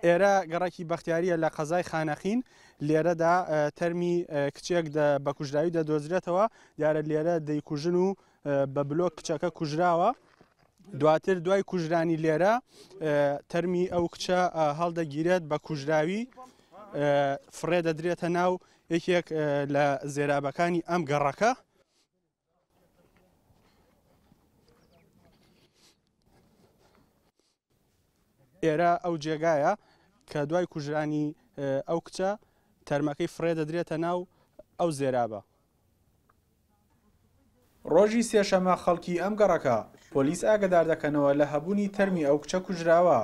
ئێرە گەڕێکی بەختیاریە لە قەزای خانەخین لێرەدا تەرمی کچێک بە کوژراوی دەدۆزرێتەوە دیارە لێرە دەیکوژن و بە بلۆک کچەکە کوژراوە دواتر دوای کوژرانی لێرە تەرمی ئەو کچە هەڵدەگیرێت بە کوژراوی فڕێ دەدرێتە ناو یەکێک لە زێرابەکانی ئەم گەڕەکە ئێرە ئەو جێگایە کە دوای کوژرانی ئەو کچە تەرمەکەی فڕێ دەدرێتە ناو ئەو زێرابە. ڕۆژی سێشەمە خەڵکی ئەم گەڕەکە پۆلیس ئاگادار دەکەنەوە لە هەبوونی تەرمی ئەو کچە کوژراوە،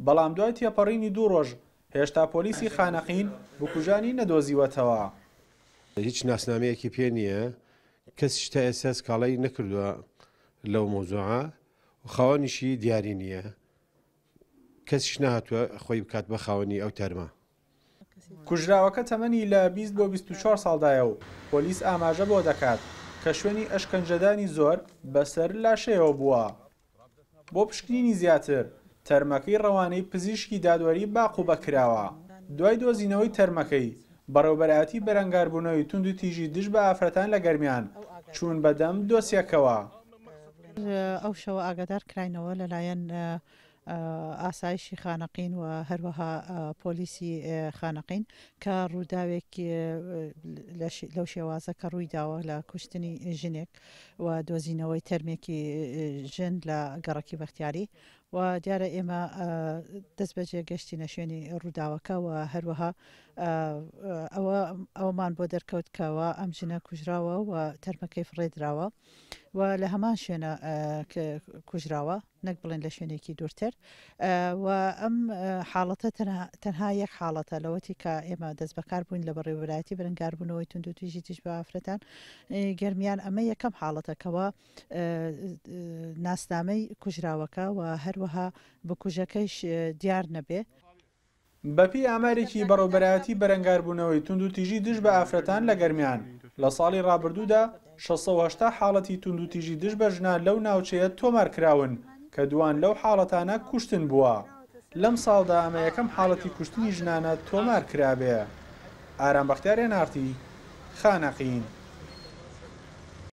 بەڵام دوای تێپەڕینی 2 ڕۆژ هێشتا پۆلیسی خانەخین بکوژانی نەدۆزیوەتەوە. هیچ ناسنامەیەکی پێ نییە، کەس شتە ئێستا کاڵی نەکردووە لەو مۆزوعە و خاوەنیشی دیاری نییە، کەسیش نهاتووە خۆی بکات بە خاوەنی ئەو تەرمە. کوژراوەکە تەمەنی لە 20 بۆ 24 ساڵدایە و پۆلیس ئاماژە بۆ دەکات کە شوێنی ئەشکەنجەدانی زۆر بەسەر لاشەیەوە بووە. بۆ پشکنینی زیاتر تەرمەکەی ڕەوانەی پزیشکی دادوەری باقوبە کراوە. دوای دۆزینەوەی تەرمەکەی بەڕێوەبەرایەتی بەرەنگاربوونەوەی تونند و تیژی دژ بە ئافرەتان لە گەرمیان چوون بەدەم دۆسیەکەوە. ئەو شەوە ئاگادار کراینەوە لەلایەن ئاسایشی خانەقین و هەروەها پۆلیسی خانەقین کە ڕووداوێک لەو شێوازە کە ڕووی داوە لە کوشتنی ژنێک و دۆزینەوەی تەرمێکی ژن لە گەڕەکی بەختیاری و دیارە ئێمە دەست بەجێ گەشتینە شوێنی ڕووداوەکە و هەروەها ئەومان بۆ دەرکەوتکەوە ئەم ژنە کوژراوە و تەرمەکەی فڕێدراوە و لە هەمان شوێنە کوژراوە نەک بڵێن لە شوێنێکی دوورتر و ئەم حاڵەتە تەنها یەک حاڵەتە لەوەتی کە ئێمە دەست بەکار بووین لە بەڕێوەبەرایەتی بەرەنگاربوونەوەی تونند و تیژی دژ بە ئافرەتان گەرمیان ئەمە یەکەم حاڵەتەکەوە ناسنامەی کوژراوەکە و هەروەها بکوژەکەیش دیار نەبێ. بەپی ئامارێکی بەڕێوەبەرایەتی بەرەنگاربوونەوەی تونند و تیژی دژ بە ئافرەتان لە گەرمیان لە ساڵی ڕابردوودا 680 حاڵەتی تونند و تیژی دژ بە ژنان لەو ناوچەیە تۆمار کراون کە دوان لەو حاڵەتانە کوشتن بووە. لەم ساڵدا ئەمە یەکەم حاڵەتی کوشتنی ژنانە تۆمار کرابێ. ئارام بەختیار نارتی، خانەقین.